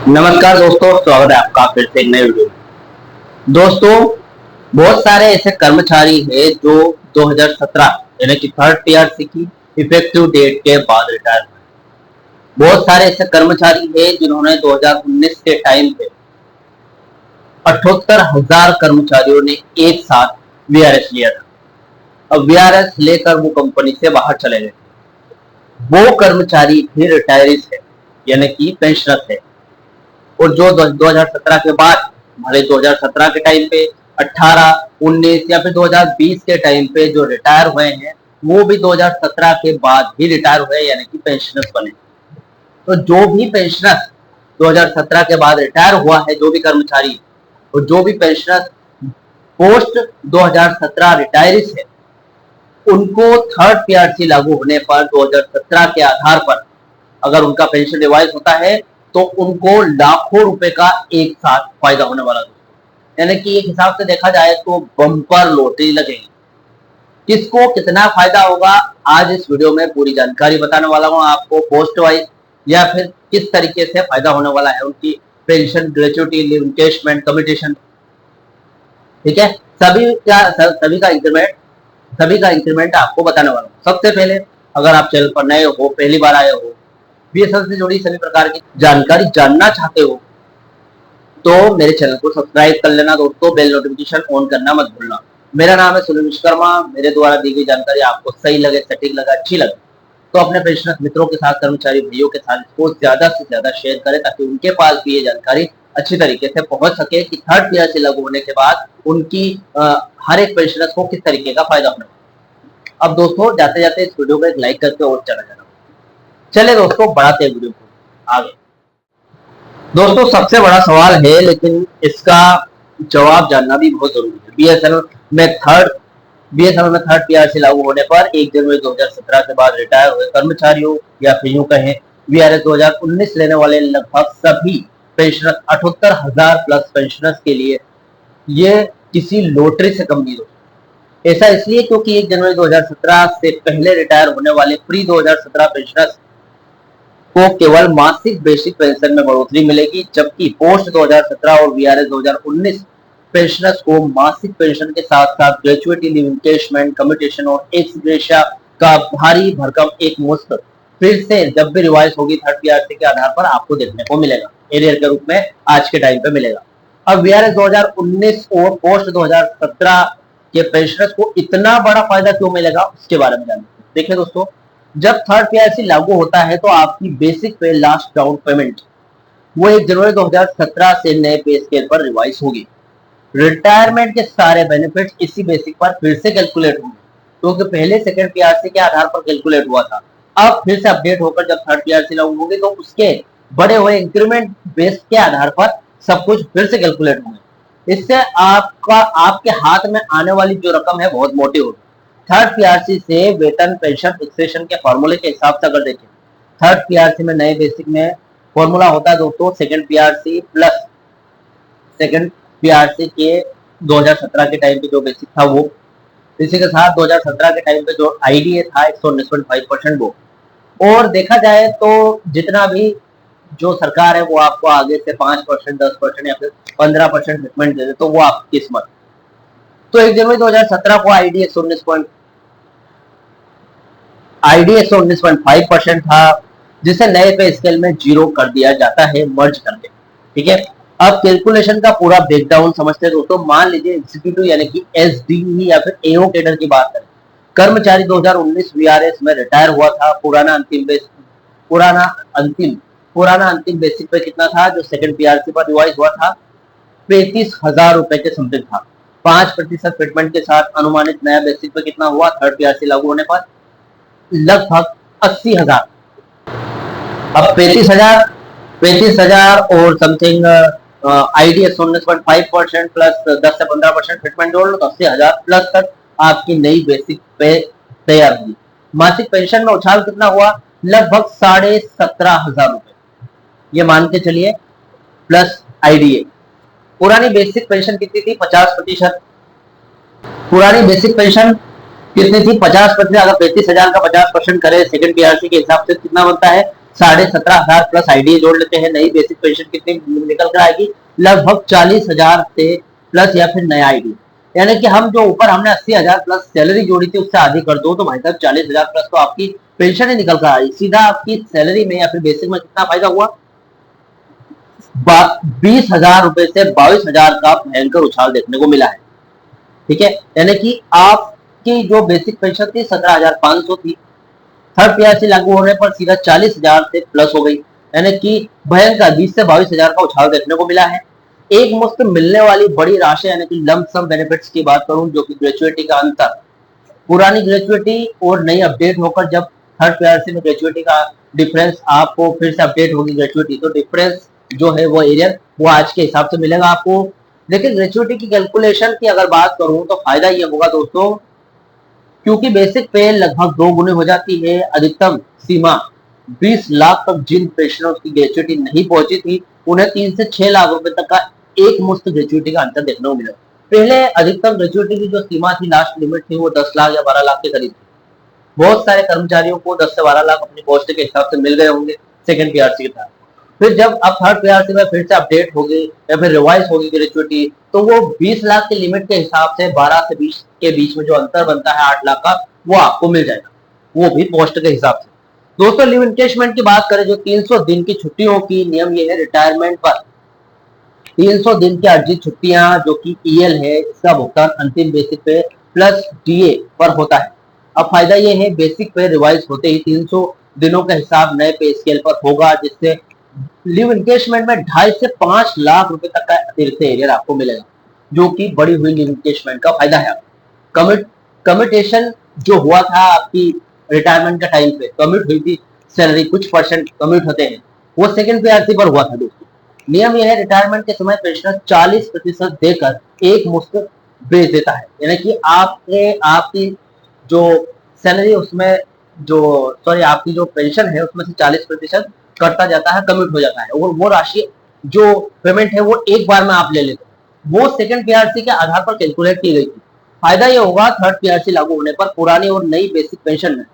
नमस्कार दोस्तों, स्वागत है आपका फिर से एक नए वीडियो में। दोस्तों, बहुत सारे ऐसे कर्मचारी हैं जो 2017 यानी कि थर्ड पीआरसी की इफेक्टिव डेट के बाद रिटायर हुए। बहुत सारे ऐसे कर्मचारी हैं जिन्होंने 2019 के टाइम पे 78,000 कर्मचारियों ने एक साथ वीआरएस लिया था। अब वीआरएस लेकर वो कंपनी से बाहर चले गए। वो कर्मचारी भी रिटायरीज है यानी कि पेंशनर्स है। और जो 2017 के बाद, भले 2017 के टाइम पे 18, 19 या फिर 2020 के टाइम पे जो रिटायर हुए हैं, वो भी 2017 के बाद ही रिटायर हुए यानी कि पेंशनर्स बने। तो जो भी पेंशनर 2017 के बाद रिटायर हुआ है, जो भी कर्मचारी और जो भी पेंशनर पोस्ट 2017 रिटायरीज है, उनको थर्ड पीआरसी लागू होने पर 2017 के आधार पर अगर उनका पेंशन रिवाइज होता है तो उनको लाखों रुपए का एक साथ फायदा होने वाला दोस्तों। यानी कि एक हिसाब से देखा जाए तो बम्पर लॉटरी लगेगी। किसको कितना फायदा होगा, आज इस वीडियो में पूरी जानकारी बताने वाला हूं आपको। पोस्ट वाइज या फिर किस तरीके से फायदा होने वाला है उनकी पेंशन, ग्रेचुटी, इनकेशमेंट, कमिटेशन, ठीक है, सभी का इंक्रीमेंट आपको बताने वाला हूँ। सबसे पहले, अगर आप चैनल पर नए हो, पहली बार आए हो, बीएसएल से जुड़ी सभी प्रकार की जानकारी जानना चाहते हो, तो मेरे चैनल को सब्सक्राइब कर लेना दोस्तों। बेल नोटिफिकेशन ऑन करना मत भूलना। मेरा नाम है सुनील विश्वकर्मा। मेरे द्वारा दी गई जानकारी आपको सही लगे, सटीक लगे, अच्छी लगे तो अपने पेंशनर मित्रों के साथ, कर्मचारी भाइयों के साथ इसको ज्यादा से ज्यादा शेयर करें ताकि उनके पास भी ये जानकारी अच्छी तरीके से पहुंच सके कि थर्ड पीआरसी लागू होने के बाद उनकी हर एक पेंशनर को किस तरीके का फायदा होने वाला। अब दोस्तों, जाते जाते इस वीडियो को एक लाइक करके और चला जाना। चले दोस्तों, बढ़ाते हैं वीडियो को आगे। दोस्तों, सबसे बड़ा सवाल है लेकिन इसका जवाब जानना भी बहुत जरूरी है। बीएसएनएल में थर्ड पीआरसी लागू होने पर 1 जनवरी 2017 के बाद रिटायर हुए कर्मचारियों या फिर यूं कहें वीआरएस 2019 लेने वाले लगभग सभी पेंशनर 78,000 प्लस पेंशनर्स के लिए ये किसी लॉटरी से कम नहीं होती। ऐसा इसलिए क्योंकि 1 जनवरी 2017 से पहले रिटायर होने वाले प्री 2017 पेंशनर्स को केवल मासिक बेसिक पेंशन में बढ़ोतरी मिलेगी, जबकि पोस्ट 2017 और वीआरएस 2019 पेंशनर्स को मासिक पेंशन के साथ साथ ग्रेचुइटी, लिमिटेशन, कम्यूटेशन और एक्स ग्रेशिया का भारी भरकम एक मुश्त फिर से जब भी रिवाइज होगी थर्ड पीआरसी के आधार पर आपको देखने को मिलेगा, एरियर के रूप में आज के टाइम पे मिलेगा। अब वीआरएस 2019 और पोस्ट 2017 के पेंशनर्स को इतना बड़ा फायदा क्यों मिलेगा, उसके बारे में जानते हैं। देखिए दोस्तों, जब थर्ड पीआरसी लागू होता है तो आपकी बेसिक पे लास्ट डाउन पेमेंट वो 1 जनवरी 2017 से नए पे स्केल पर रिवाइज होगी। रिटायरमेंट के सारे बेनिफिट्स इसी बेसिक पर फिर से कैलकुलेट होंगे, क्योंकि पहले सेकंड पीआरसी के आधार पर कैलकुलेट हुआ था। अब फिर से अपडेट होकर जब थर्ड पीआरसी लागू होगी तो उसके बड़े हुए इंक्रीमेंट बेस के आधार पर सब कुछ फिर से कैलकुलेट होंगे। इससे आपके हाथ में आने वाली जो रकम है बहुत मोटी होगी। थर्ड पीआरसी से वेतन पेंशन फिक्सेशन के फॉर्मूले के हिसाब से अगर देखें, थर्ड पीआरसी में नए बेसिक में फॉर्मूला होता है दोस्तों second PRC plus second PRC के 2017 के टाइम पे जो बेसिक था वो, इसी के साथ 2017 के टाइम पे जो आईडीए था 119.5% वो। और देखा जाए तो जितना भी जो सरकार है वो आपको आगे से 5%, 10% या फिर 15% ट्रीटमेंट दे दे तो वो आपकी किस्मत। तो 1 जनवरी 2017 को आईडी 119.5% था, जिसे नए पे स्केल में 0 कर दिया जाता है मर्ज करके, ठीक है। अब कैलकुलेशन का पूरा ब्रेकडाउन समझते हैं दोस्तों। मान लीजिए एग्जीक्यूटिव यानी कि एसडी या फिर एओ कैडर की बात करें, कर्मचारी 2019 वीआरएस में रिटायर हुआ था। पुराना अंतिम बेसिक पे कितना था जो सेकंड पीआरसी पर रिवाइज हुआ था, 35,000 रुपए के समथिंग था। 5% फिटमेंट के साथ अनुमानित नया बेसिक पे कितना हुआ थर्ड पीआरसी लागू होने पर, लगभग 80,000। अब 35,000 और समथिंग आईडीएस 19.5% प्लस 10 से 15% फिटमेंट जोड़ लो तो 80,000 प्लस तक आपकी नई बेसिक पे तैयार हुई। मासिक पेंशन में उछाल कितना हुआ, लगभग 17,500 रुपए, ये मान के चलिए, प्लस आईडीए। पुरानी बेसिक पेंशन कितनी थी, 50%। पुरानी बेसिक पेंशन कितनी थी, 50%। अगर 35,000 का 50% करे सेकंड पीआरसी के हिसाब से कितना बनता है, 17,500 प्लस आईडी जोड़ लेते हैं, नई बेसिक पेंशन कितनी निकल कर आएगी, लगभग 40,000 से प्लस या फिर नया आईडी, यानी कि हम जो ऊपर हमने 80,000 प्लस सैलरी जोड़ी थी उससे आधी कर दो तो भाई साहब 40,000 प्लस तो आपकी पेंशन ही निकल कर आई। सीधा आपकी सैलरी में या फिर बेसिक में कितना फायदा हुआ, 20,000 रुपए से 22,000 का भयंकर उछाल देखने को मिला है। ठीक है, यानी कि आपकी जो बेसिक पेंशन थी 17,500 थी, थर्ड पीआरसी लागू होने पर सीधा 40,000 से प्लस हो गई, यानी कि भयंकर 20 से 22,000 का उछाल देखने को मिला है। एक मुफ्त मिलने वाली बड़ी राशि यानी कि लंप सम बेनिफिट्स की बात करूं, जो कि ग्रेचुइटी का अंतर, पुरानी ग्रेचुइटी और नई अपडेट होकर जब थर्ड पीआरसी में ग्रेचुइटी का डिफरेंस आपको फिर से अपडेट होगी ग्रेचुइटी, तो डिफरेंस जो है वो एरियर वो आज के हिसाब से मिलेगा आपको। लेकिन ग्रेचुइटी की कैलकुलेशन की अगर बात करूं तो फायदा ये होगा दोस्तों, क्योंकि बेसिक पे लगभग 2 गुने हो जाती है, अधिकतम सीमा 20 लाख तक जिन पेंशनर्स की ग्रेचुइटी नहीं पहुंची थी उन्हें 3 से 6 लाख रुपए तक का एक मुश्त ग्रेचुइटी का अंतर देखने को मिला। पहले अधिकतम ग्रेचुइटी की जो सीमा थी, लास्ट लिमिट थी, वो 10 लाख या 12 लाख के करीब थी। बहुत सारे कर्मचारियों को 10 से 12 लाख अपनी पोस्ट के हिसाब से मिल गए होंगे सेकंड पीआरसी के तहत। फिर जब अब थर्ड पीआरसी में फिर से अपडेट होगी या फिर रिवाइज होगी ग्रेचुइटी, तो वो 20 लाख की लिमिट के हिसाब से 12 से 20 के बीच में जो अंतर बनता है 8 लाख का, वो आपको मिल जाएगा, वो भी पोस्ट के हिसाब से। दोस्तों लीव एनकेशमेंट की बात करें, जो 300 दिन की छुट्टियों की नियम ये है, रिटायरमेंट पर 300 दिन की अर्जित छुट्टियां जो कि ईएल है, इसका भुगतान अंतिम बेसिक पे प्लस डीए पर होता है। अब फायदा ये है, बेसिक पे रिवाइज होते ही 300 दिनों का हिसाब नए पे स्केल पर होगा, जिससे लिव एनकेशमेंट में 2.5 से 5 लाख रुपए तक का अतिरिक्त एरियर आपको मिलेगा, जो कि बड़ी हुई लिव एनकेशमेंट का फायदा है। कमिटेशन जो हुआ था आपकी रिटायरमेंट का टाइम पे, कमिट हुई थी सैलरी, कुछ परसेंट कमिट होते हैं, वो सेकंड पीआरसी पर हुआ था दोस्तों। नियम यह है, रिटायरमेंट के समय पेंशनर 40% देकर एक मुश्त बेच देता है, यानी कि आपकी जो सैलरी उसमें जो आपकी जो पेंशन है उसमें से 40% कटता जाता है, कमिट हो जाता है, और वो राशि जो पेमेंट है वो एक बार में आप ले लेते हैं। वो सेकंड पीआरसी के आधार पर कैलकुलेट की गई थी। फायदा ये होगा, थर्ड पीआरसी लागू होने पर पुरानी और नई बेसिक पेंशन में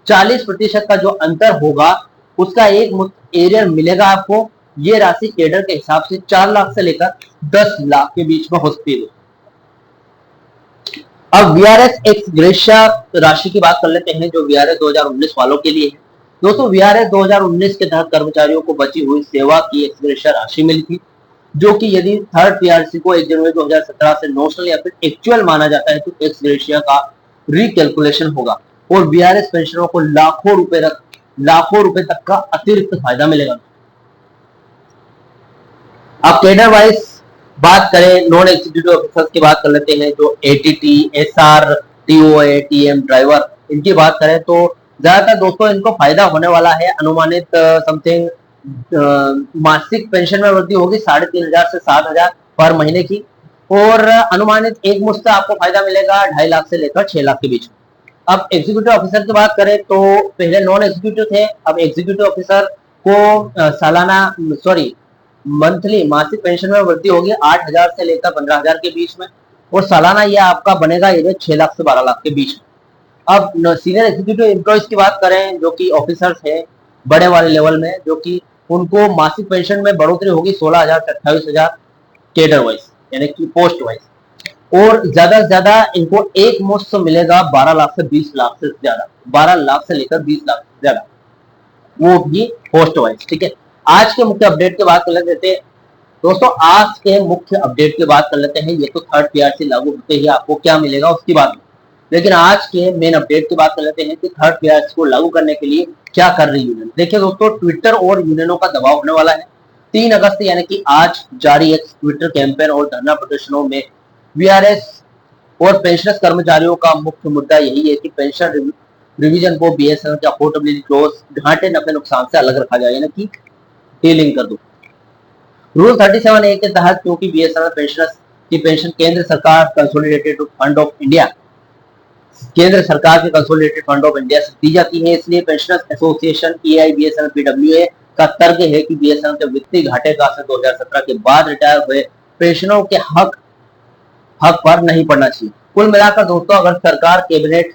40% का जो अंतर होगा उसका एक मुफ्त एरियर मिलेगा आपको। ये राशि केडर के हिसाब से 4 लाख से लेकर 10 लाख के बीच में हो सकती है। अब वीआरएस एक्स ग्रेशिया राशि की बात कर लेते हैं, जो वीआरएस 2019 वालों के लिए है। दोस्तों वीआरएस 2019 के तहत कर्मचारियों को बची हुई सेवा की एक्स ग्रेशिया राशि मिली थी, जो कि यदि थर्ड पीआरसी को 1 जनवरी 2017 से नोशनल या फिर एक्चुअल माना जाता है तो एक्स ग्रेशिया का रिकैलकुलेशन होगा और वीआरएस पेंशनरों को लाखों रुपए तक का अतिरिक्त फायदा मिलेगा। अब कैडर वाइज बात करें, नॉन एग्जीक्यूटिव ऑफिसर्स की बात कर लेते हैं, जो एटीटी, एसआर, टीओए, टीएम, ड्राइवर, इनकी बात करें तो ज्यादातर दोस्तों इनको फायदा होने वाला है। अनुमानित समथिंग मासिक पेंशन में वृद्धि होगी 3,500 से 7,000 पर महीने की, और अनुमानित एक मुश्त आपको फायदा मिलेगा 2.5 लाख से लेकर 6 लाख के बीच में। अब एग्जीक्यूटिव ऑफिसर की बात करें तो पहले नॉन एग्जीक्यूटिव थे, अब एग्जीक्यूटिव ऑफिसर को मंथली मासिक पेंशन में वृद्धि होगी 8,000 से लेकर 15,000 के बीच में, और सालाना यह आपका बनेगा 6 लाख से 12 लाख के बीच में। अब सीनियर एग्जीक्यूटिव एम्प्लॉइज की बात करें, जो कि ऑफिसर्स हैं बड़े वाले लेवल में, जो कि उनको मासिक पेंशन में बढ़ोतरी होगी 16,000 से 28,000 केडर वाइज, यानी कि पोस्ट वाइज, और ज्यादा से ज्यादा इनको एक मुश्त मिलेगा 12 लाख से 20 लाख से ज्यादा, 12 लाख से लेकर 20 लाख से ज्यादा, वो भी पोस्ट वाइज। ठीक है, आज के मुख्य अपडेट की बात कर लेते हैं दोस्तों, आज के मुख्य अपडेट की बात कर लेते हैं। ये तो थर्ड पीआरसी लागू होते ही आपको क्या मिलेगा उसकी बात, लेकिन आज के मेन अपडेट की बात कर लेते हैं कि थर्ड पीआरसी को लागू करने के लिए क्या कर रही यूनियन। देखिए दोस्तों, ट्विटर और यूनियनों का दबाव होने वाला है। 3 अगस्त यानी कि आज जारी एक ट्विटर कैंपेन और धरना प्रदर्शनों में वीआरएस और पेंशनर्स कर्मचारियों का मुख्य मुद्दा यही है कि पेंशन रिवीजन को बीएसएनएल का पोर्टेबिलिटी क्लॉज घाटे नफे नुकसान से अलग रखा जाए, यानी कि डीलिंग कर दो। रूल 37A के तहत क्योंकि बीएसएनएल पेंशनर्स की पेंशन केंद्र सरकार कंसोलिडेटेड फंड ऑफ इंडिया, केंद्र सरकार के कंसोलिडेटेड फंड ऑफ इंडिया से दी जाती है, इसलिए पेंशनर्स एसोसिएशन एआईबीएसएनएल पीडब्ल्यूए का तर्क है कि बीएसएनएल के वित्तीय घाटे का असर 2017 के बाद रिटायर हुए पेंशनरों के हक पर नहीं पड़ना चाहिए। कुल मिलाकर दोस्तों, अगर सरकार कैबिनेट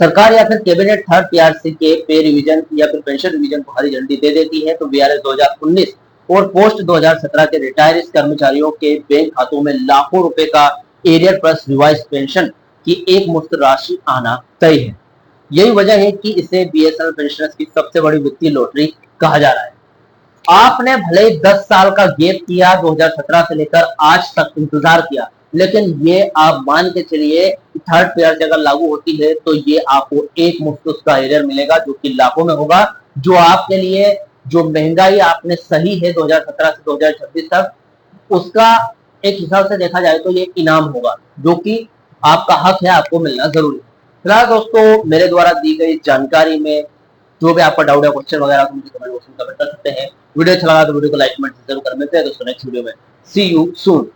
सरकार या फिर कैबिनेट थर्ड पीआरसी के पे रिवीजन या फिर पेंशन रिवीजन को हरी झंडी दे देती है तो वीआरएस 2019 और पोस्ट 2017 के रिटायर्ड कर्मचारियों के बैंक खातों में लाखों रुपए का एरियर प्लस रिवाइज पेंशन की एक मुफ्त राशि आना तय है। यही वजह है कि इसे बीएसएनएल पेंशनर्स की सबसे बड़ी वित्तीय लॉटरी कहा जा रहा है। आपने भले 10 साल का गैप किया, 2017 से लेकर आज तक इंतजार किया, लेकिन ये आप मान के चलिए थर्ड पेयर अगर लागू होती है तो ये आपको एक मुफ्त उसका एरियर मिलेगा जो कि लाखों में होगा, जो आपके लिए जो महंगाई आपने सही है 2017 से 2026 तक, उसका एक हिसाब से देखा जाए तो ये इनाम होगा जो कि आपका हक है, आपको मिलना जरूरी है। फिलहाल दोस्तों मेरे द्वारा दी गई जानकारी में जो भी आपका डाउट है, क्वेश्चन वगैरह तो मुझे कमेंट बॉक्स में कमेंट कर सकते हैं। वीडियो अच्छा लगा तो वीडियो को लाइक कमेंट जरूर कर। मिलते हैं दोस्तों नेक्स्ट वीडियो में। सी यू सून।